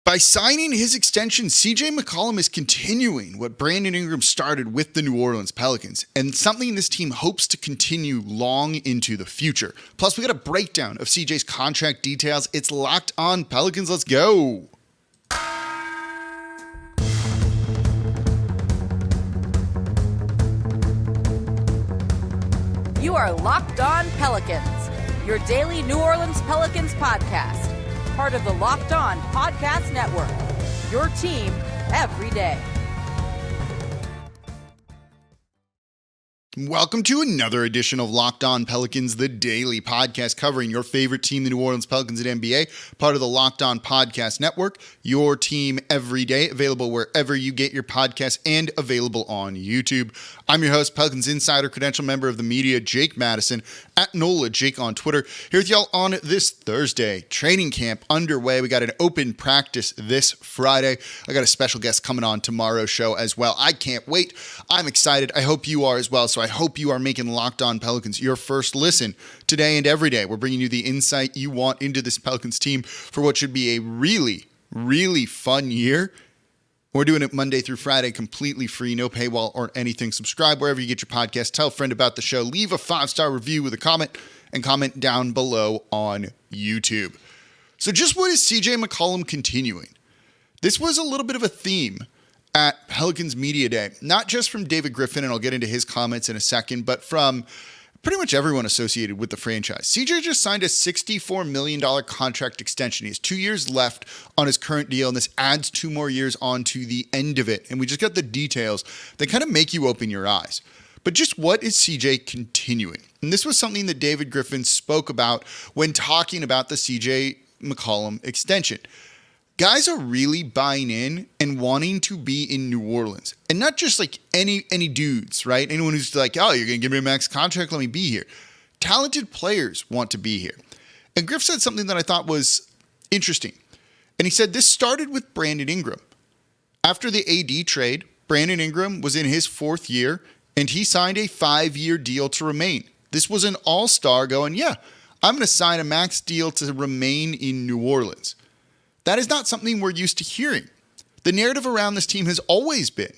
By signing his extension, CJ McCollum is continuing what Brandon Ingram started with the New Orleans Pelicans, and something this team hopes to continue long into the future. Plus, we got a breakdown of CJ's contract details. It's Locked On Pelicans. Let's go. You are Locked On Pelicans, your daily New Orleans Pelicans podcast. Part of the Locked On Podcast Network, your team every day. Welcome to another edition of Locked On Pelicans, the daily podcast covering your favorite team, the New Orleans Pelicans at NBA, part of the Locked On Podcast Network, your team every day, available wherever you get your podcasts and available on YouTube. I'm your host, Pelicans Insider, credential member of the media, Jake Madison, at NOLA Jake on Twitter, here with y'all on this Thursday. Training camp underway. We got an open practice this Friday. I got a special guest coming on tomorrow's show as well. I can't wait. I'm excited. I hope you are as well. So I hope you are making Locked On Pelicans your first listen today and every day. We're bringing you the insight you want into this Pelicans team for what should be a really, really fun year. We're doing it Monday through Friday, completely free, no paywall or anything. Subscribe wherever you get your podcast. Tell a friend about the show. Leave a 5-star review with a comment and comment down below on YouTube. So just what is CJ McCollum continuing? This was a little bit of a theme at Pelicans Media Day, not just from David Griffin, and I'll get into his comments in a second, but from pretty much everyone associated with the franchise. CJ just signed a $64 million contract extension. He has 2 years left on his current deal, and this adds 2 more years on to the end of it. And we just got the details that kind of make you open your eyes. But just what is CJ continuing? And this was something that David Griffin spoke about when talking about the CJ McCollum extension. Guys are really buying in and wanting to be in New Orleans. And not just like any dudes, right? Anyone who's like, oh, you're going to give me a max contract, let me be here. Talented players want to be here. And Griff said something that I thought was interesting. And he said this started with Brandon Ingram. After the AD trade, Brandon Ingram was in his 4th year, and he signed a 5-year deal to remain. This was an all-star going, yeah, I'm going to sign a max deal to remain in New Orleans. That is not something we're used to hearing. The narrative around this team has always been,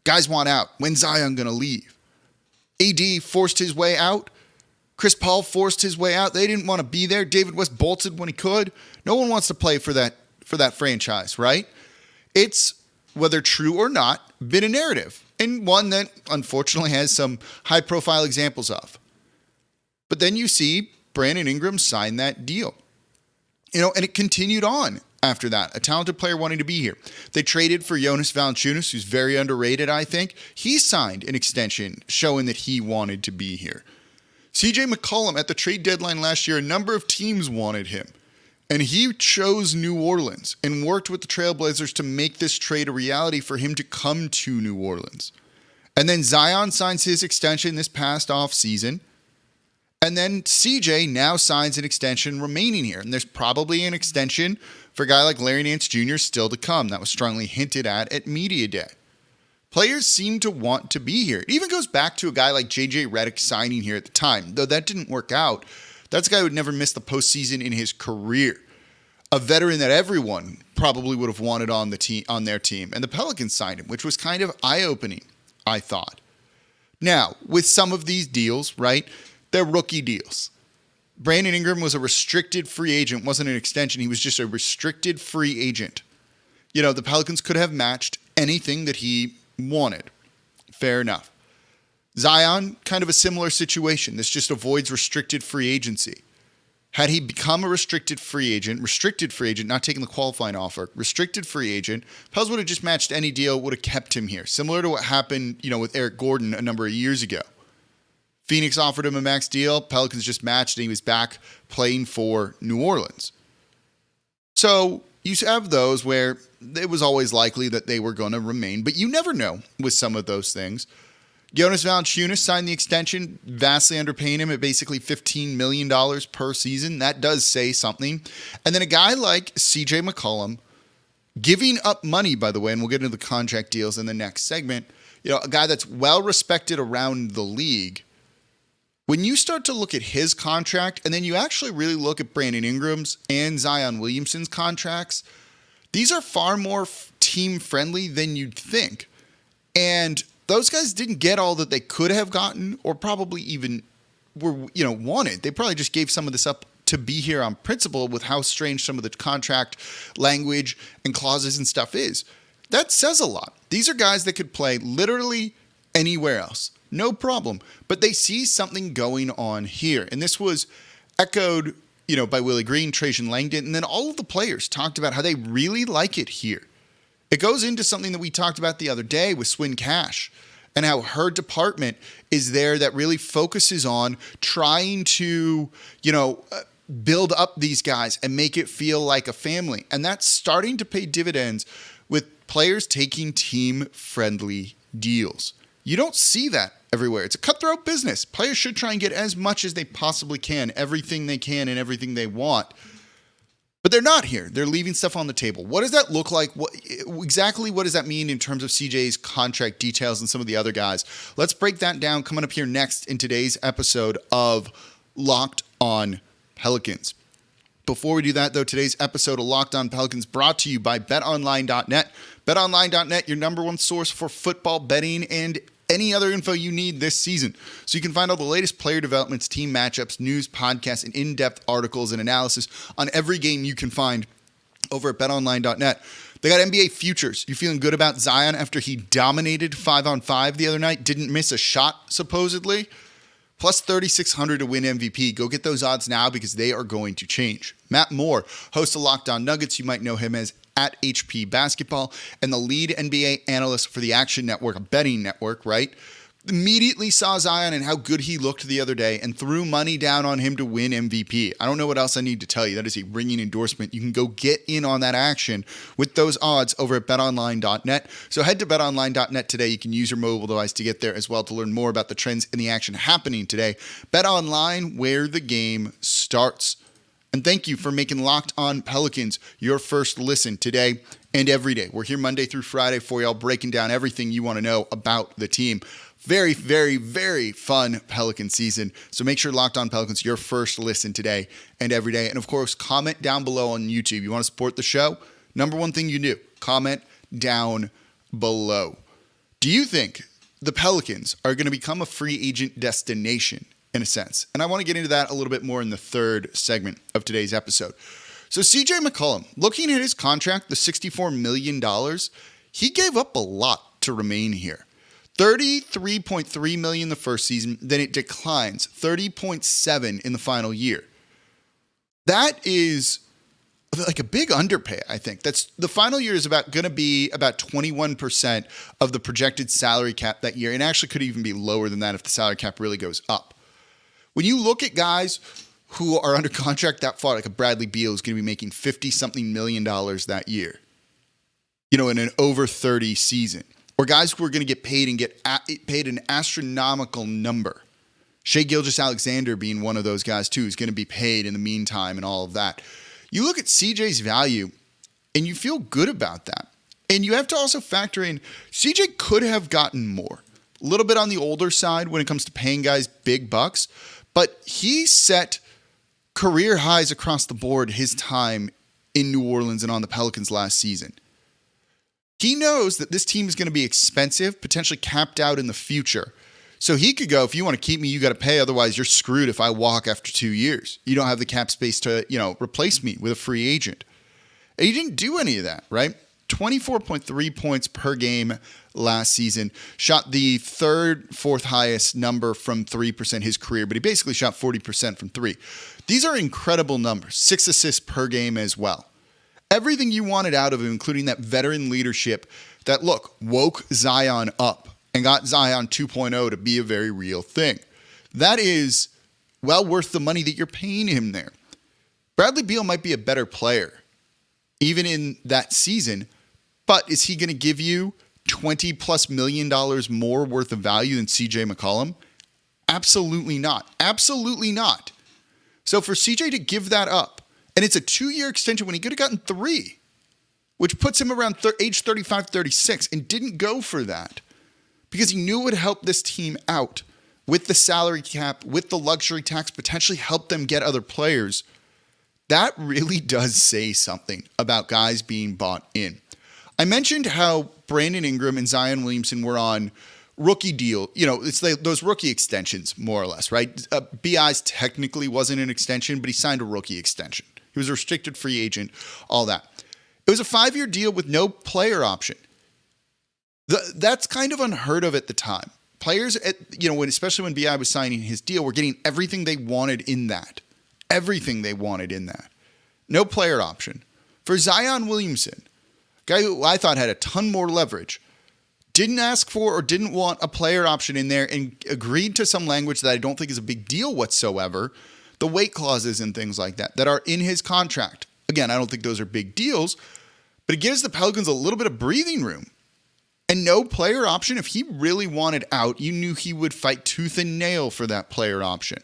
guys want out. When's Zion going to leave? AD forced his way out. Chris Paul forced his way out. They didn't want to be there. David West bolted when he could. No one wants to play for that franchise, right? It's, whether true or not, been a narrative, and one that unfortunately has some high-profile examples of. But then you see Brandon Ingram sign that deal. And it continued on after that. A talented player wanting to be here. They traded for Jonas Valanciunas, who's very underrated, I think. He signed an extension showing that he wanted to be here. CJ McCollum, at the trade deadline last year, a number of teams wanted him. And he chose New Orleans and worked with the Trailblazers to make this trade a reality for him to come to New Orleans. And then Zion signs his extension this past offseason. And then CJ now signs an extension remaining here. And there's probably an extension for a guy like Larry Nance Jr. still to come. That was strongly hinted at Media Day. Players seem to want to be here. It even goes back to a guy like JJ Redick signing here at the time. Though that didn't work out, that's a guy who would never miss the postseason in his career. A veteran that everyone probably would have wanted on their team. And the Pelicans signed him, which was kind of eye-opening, I thought. Now, with some of these deals, right, they're rookie deals. Brandon Ingram was a restricted free agent, wasn't an extension. He was just a restricted free agent. The Pelicans could have matched anything that he wanted. Fair enough. Zion, kind of a similar situation. This just avoids restricted free agency. Had he become a restricted free agent, not taking the qualifying offer, restricted free agent, Pels would have just matched any deal, would have kept him here. Similar to what happened, with Eric Gordon a number of years ago. Phoenix offered him a max deal. Pelicans just matched, and he was back playing for New Orleans. So you have those where it was always likely that they were going to remain, but you never know with some of those things. Jonas Valanciunas signed the extension, vastly underpaying him at basically $15 million per season. That does say something. And then a guy like CJ McCollum, giving up money, by the way, and we'll get into the contract deals in the next segment, a guy that's well respected around the league. When you start to look at his contract, and then you actually really look at Brandon Ingram's and Zion Williamson's contracts, These are far more team friendly than you'd think. And those guys didn't get all that they could have gotten or probably even were, wanted. They probably just gave some of this up to be here on principle with how strange some of the contract language and clauses and stuff is. That says a lot. These are guys that could play literally anywhere else. No problem. But they see something going on here. And this was echoed, by Willie Green, Trajan Langdon, and then all of the players talked about how they really like it here. It goes into something that we talked about the other day with Swin Cash and how her department is there that really focuses on trying to, build up these guys and make it feel like a family. And that's starting to pay dividends with players taking team-friendly deals. You don't see that everywhere. It's a cutthroat business. Players should try and get as much as they possibly can, everything they can and everything they want. But they're not here. They're leaving stuff on the table. What does that look like? What does that mean in terms of CJ's contract details and some of the other guys? Let's break that down coming up here next in today's episode of Locked On Pelicans. Before we do that, though, today's episode of Locked On Pelicans brought to you by BetOnline.net. BetOnline.net, your number one source for football betting and any other info you need this season. So you can find all the latest player developments, team matchups, news, podcasts, and in-depth articles and analysis on every game you can find over at BetOnline.net. They got NBA futures. You feeling good about Zion after he dominated 5-on-5 the other night? Didn't miss a shot, supposedly? Plus 3,600 to win MVP. Go get those odds now because they are going to change. Matt Moore, host of Locked On Nuggets. You might know him as at HP Basketball, and the lead NBA analyst for the Action Network, a betting network, right? Immediately saw Zion and how good he looked the other day and threw money down on him to win MVP. I don't know what else I need to tell you. That is a ringing endorsement. You can go get in on that action with those odds over at betonline.net. So head to betonline.net today. You can use your mobile device to get there as well to learn more about the trends and the action happening today. BetOnline, where the game starts. And thank you for making Locked On Pelicans your first listen today and every day. We're here Monday through Friday for y'all, breaking down everything you want to know about the team. Very, very, very fun Pelican season. So make sure Locked On Pelicans your first listen today and every day. And of course, comment down below on YouTube. You want to support the show? Number one thing you do, comment down below. Do you think the Pelicans are going to become a free agent destination in a sense? And I want to get into that a little bit more in the third segment of today's episode. So CJ McCollum, looking at his contract, the $64 million, he gave up a lot to remain here. $33.3 million the first season, then it declines, $30.7 in the final year. That is like a big underpay, I think. That's the final year is going to be about 21% of the projected salary cap that year, and actually could even be lower than that if the salary cap really goes up. When you look at guys who are under contract that far, like a Bradley Beal is going to be making $50-something million that year, in an over 30 season. Or guys who are going to get paid and get paid an astronomical number. Shai Gilgeous-Alexander being one of those guys too, who's going to be paid in the meantime and all of that. You look at CJ's value and you feel good about that. And you have to also factor in CJ could have gotten more. A little bit on the older side when it comes to paying guys big bucks. But he set career highs across the board his time in New Orleans and on the Pelicans last season. He knows that this team is going to be expensive, potentially capped out in the future. So he could go, if you want to keep me, you got to pay. Otherwise, you're screwed if I walk after 2 years. You don't have the cap space to, replace me with a free agent. And he didn't do any of that, right? 24.3 points per game last season. Shot the fourth highest number from 3% his career, but he basically shot 40% from 3. These are incredible numbers. 6 assists per game as well. Everything you wanted out of him, including that veteran leadership that, woke Zion up and got Zion 2.0 to be a very real thing. That is well worth the money that you're paying him there. Bradley Beal might be a better player, even in that season, but is he going to give you $20+ million more worth of value than CJ McCollum? Absolutely not. Absolutely not. So for CJ to give that up, and it's a 2-year extension when he could have gotten 3, which puts him around age 35, 36, and didn't go for that because he knew it would help this team out with the salary cap, with the luxury tax, potentially help them get other players. That really does say something about guys being bought in. I mentioned how Brandon Ingram and Zion Williamson were on rookie deal. It's those rookie extensions, more or less, right? BI's technically wasn't an extension, but he signed a rookie extension. He was a restricted free agent, all that. It was a 5-year deal with no player option. That's kind of unheard of at the time. Players, especially when BI was signing his deal, were getting everything they wanted in that. Everything they wanted in that. No player option. For Zion Williamson, guy who I thought had a ton more leverage, didn't ask for or didn't want a player option in there and agreed to some language that I don't think is a big deal whatsoever. The weight clauses and things like that are in his contract. Again, I don't think those are big deals, but it gives the Pelicans a little bit of breathing room. And no player option. If he really wanted out, you knew he would fight tooth and nail for that player option.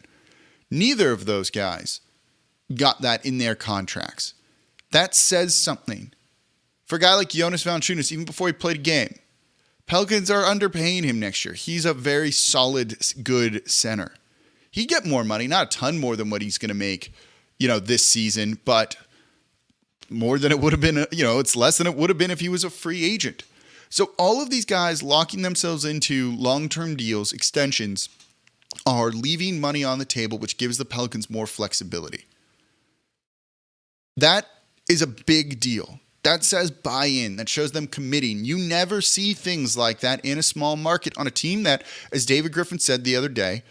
Neither of those guys got that in their contracts. That says something. For a guy like Jonas Valanciunas, even before he played a game, Pelicans are underpaying him next year. He's a very solid, good center. He'd get more money, not a ton more than what he's going to make, this season, but more than it would have been, it's less than it would have been if he was a free agent. So all of these guys locking themselves into long-term deals, extensions, are leaving money on the table, which gives the Pelicans more flexibility. That is a big deal. That says buy-in. That shows them committing. You never see things like that in a small market on a team that, as David Griffin said the other day,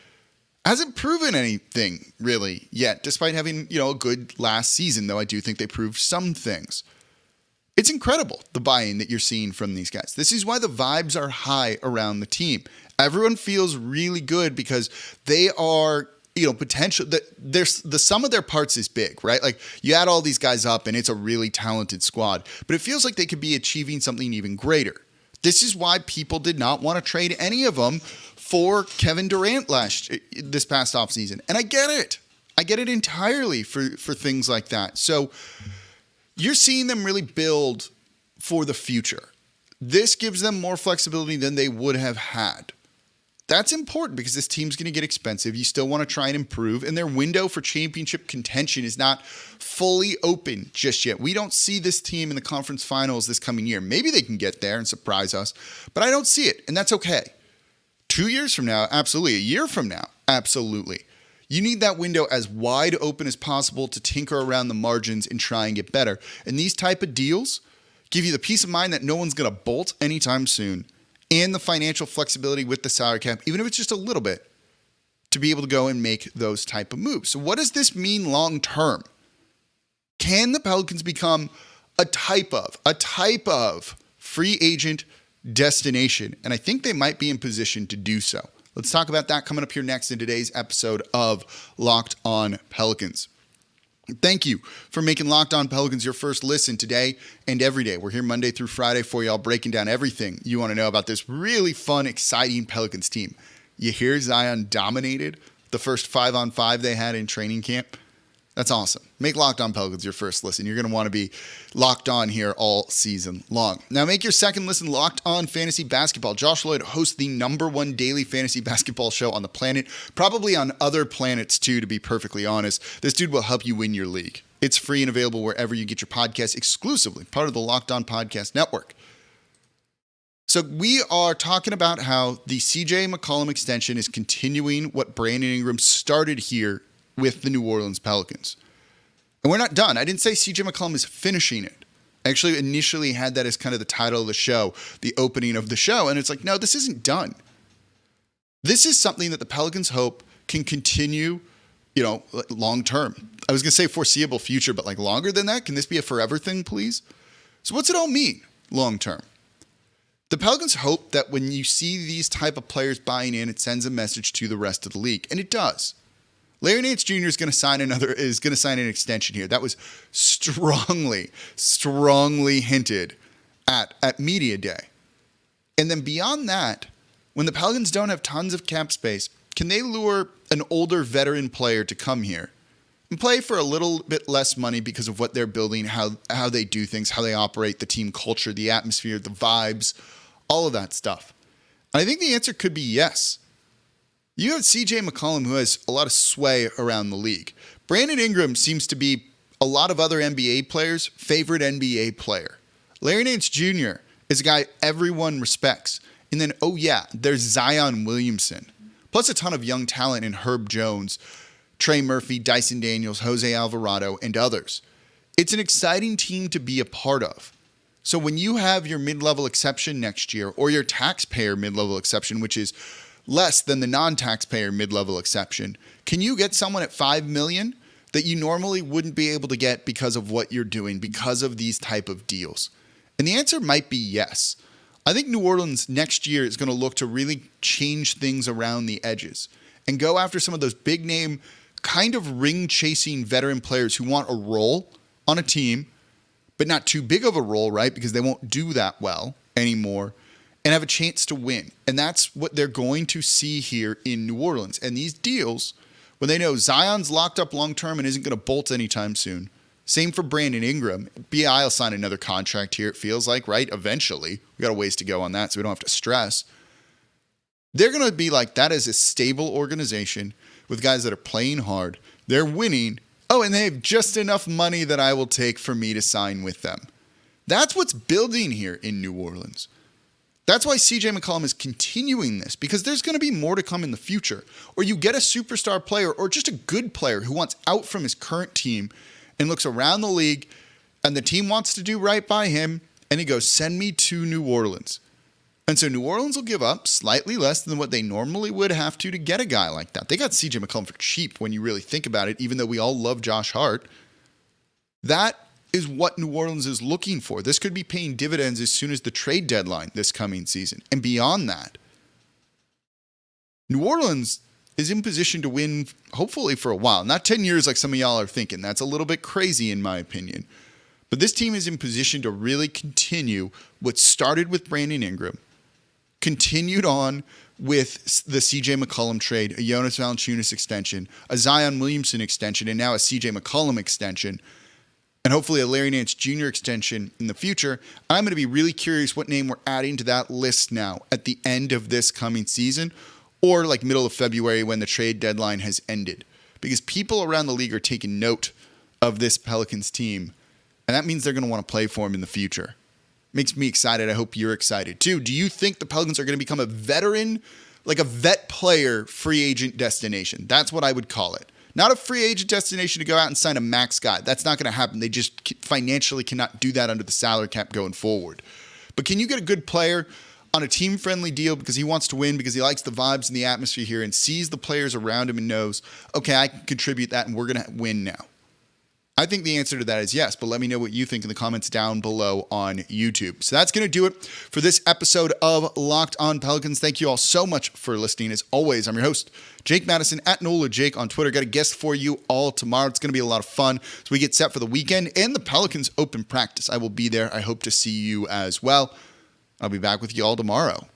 hasn't proven anything really yet, despite having, a good last season, though I do think they proved some things. It's incredible, the buy-in that you're seeing from these guys. This is why the vibes are high around the team. Everyone feels really good because they are, potential. The sum of their parts is big, right? Like, you add all these guys up and it's a really talented squad, but it feels like they could be achieving something even greater. This is why people did not want to trade any of them for Kevin Durant this past offseason. And I get it. I get it entirely for things like that. So you're seeing them really build for the future. This gives them more flexibility than they would have had. That's important because this team's going to get expensive. You still want to try and improve, and their window for championship contention is not fully open just yet. We don't see this team in the conference finals this coming year. Maybe they can get there and surprise us, but I don't see it, and that's okay. 2 years from now, absolutely. A year from now, absolutely. You need that window as wide open as possible to tinker around the margins and try and get better. And these type of deals give you the peace of mind that no one's going to bolt anytime soon, and the financial flexibility with the salary cap, even if it's just a little bit, to be able to go and make those type of moves. So what does this mean long term? Can the Pelicans become a type of free agent destination? And I think they might be in position to do so. Let's talk about that coming up here next in today's episode of Locked On Pelicans. Thank you for making Locked On Pelicans your first listen today and every day. We're here Monday through Friday for y'all, breaking down everything you want to know about this really fun, exciting Pelicans team. You hear Zion dominated the first 5-on-5 they had in training camp? That's awesome. Make Locked On Pelicans your first listen. You're going to want to be locked on here all season long. Now make your second listen Locked On Fantasy Basketball. Josh Lloyd hosts the #1 daily fantasy basketball show on the planet, probably on other planets too, to be perfectly honest. This dude will help you win your league. It's free and available wherever you get your podcasts, exclusively part of the Locked On Podcast Network. So we are talking about how the CJ McCollum extension is continuing what Brandon Ingram started here with the New Orleans Pelicans. And we're not done. I didn't say CJ McCollum is finishing it. I actually initially had that as kind of the title of the show, the opening of the show. And it's like, no, this isn't done. This is something that the Pelicans hope can continue, long term. I was going to say foreseeable future, but like longer than that. Can this be a forever thing, please? So what's it all mean long term? The Pelicans hope that when you see these type of players buying in, it sends a message to the rest of the league. And it does. Larry Nance Jr. is going to sign an extension here. That was strongly hinted at Media Day. And then beyond that, when the Pelicans don't have tons of cap space, can they lure an older veteran player to come here and play for a little bit less money because of what they're building, how they do things, how they operate, the team culture, the atmosphere, the vibes, all of that stuff? And I think the answer could be yes. You have CJ McCollum, who has a lot of sway around the league. Brandon Ingram seems to be a lot of other NBA players' favorite NBA player. Larry Nance Jr. is a guy everyone respects. And then, oh yeah, there's Zion Williamson. Plus a ton of young talent in Herb Jones, Trey Murphy, Dyson Daniels, Jose Alvarado, and others. It's an exciting team to be a part of. So when you have your mid-level exception next year, or your taxpayer mid-level exception, which is less than the non-taxpayer mid-level exception, can you get someone at $5 million that you normally wouldn't be able to get because of what you're doing, because of these type of deals? And the answer might be yes. I think New Orleans next year is going to look to really change things around the edges and go after some of those big-name, kind of ring-chasing veteran players who want a role on a team, but not too big of a role, right? Because they won't do that well anymore, and have a chance to win. And that's what they're going to see here in New Orleans. And these deals, when they know Zion's locked up long-term and isn't going to bolt anytime soon. Same for Brandon Ingram. BI will sign another contract here, it feels like, right? Eventually. We got a ways to go on that, so we don't have to stress. They're going to be like, that is a stable organization with guys that are playing hard. They're winning. Oh, and they have just enough money that I will take for me to sign with them. That's what's building here in New Orleans. That's why CJ McCollum is continuing this, because there's going to be more to come in the future. Or you get a superstar player or just a good player who wants out from his current team and looks around the league, and the team wants to do right by him, and he goes, send me to New Orleans. And so New Orleans will give up slightly less than what they normally would have to get a guy like that. They got CJ McCollum for cheap when you really think about it, even though we all love Josh Hart. That is what New Orleans is looking for. This could be paying dividends as soon as the trade deadline this coming season. And beyond that, New Orleans is in position to win, hopefully for a while. Not 10 years like some of y'all are thinking. That's a little bit crazy in my opinion. But this team is in position to really continue what started with Brandon Ingram, continued on with the CJ McCollum trade, a Jonas Valanciunas extension, a Zion Williamson extension, and now a CJ McCollum extension, and hopefully a Larry Nance Jr. extension in the future. I'm going to be really curious what name we're adding to that list now at the end of this coming season, or like middle of February when the trade deadline has ended. Because people around the league are taking note of this Pelicans team, and that means they're going to want to play for him in the future. Makes me excited. I hope you're excited too. Do you think the Pelicans are going to become a veteran, like a vet player free agent destination? That's what I would call it. Not a free agent destination to go out and sign a max guy. That's not going to happen. They just financially cannot do that under the salary cap going forward. But can you get a good player on a team-friendly deal because he wants to win, because he likes the vibes and the atmosphere here and sees the players around him and knows, okay, I can contribute that and we're going to win now? I think the answer to that is yes, but let me know what you think in the comments down below on YouTube. So that's going to do it for this episode of Locked On Pelicans. Thank you all so much for listening. As always, I'm your host, Jake Madison, at NolaJake on Twitter. Got a guest for you all tomorrow. It's going to be a lot of fun as we get set for the weekend and the Pelicans open practice. I will be there. I hope to see you as well. I'll be back with you all tomorrow.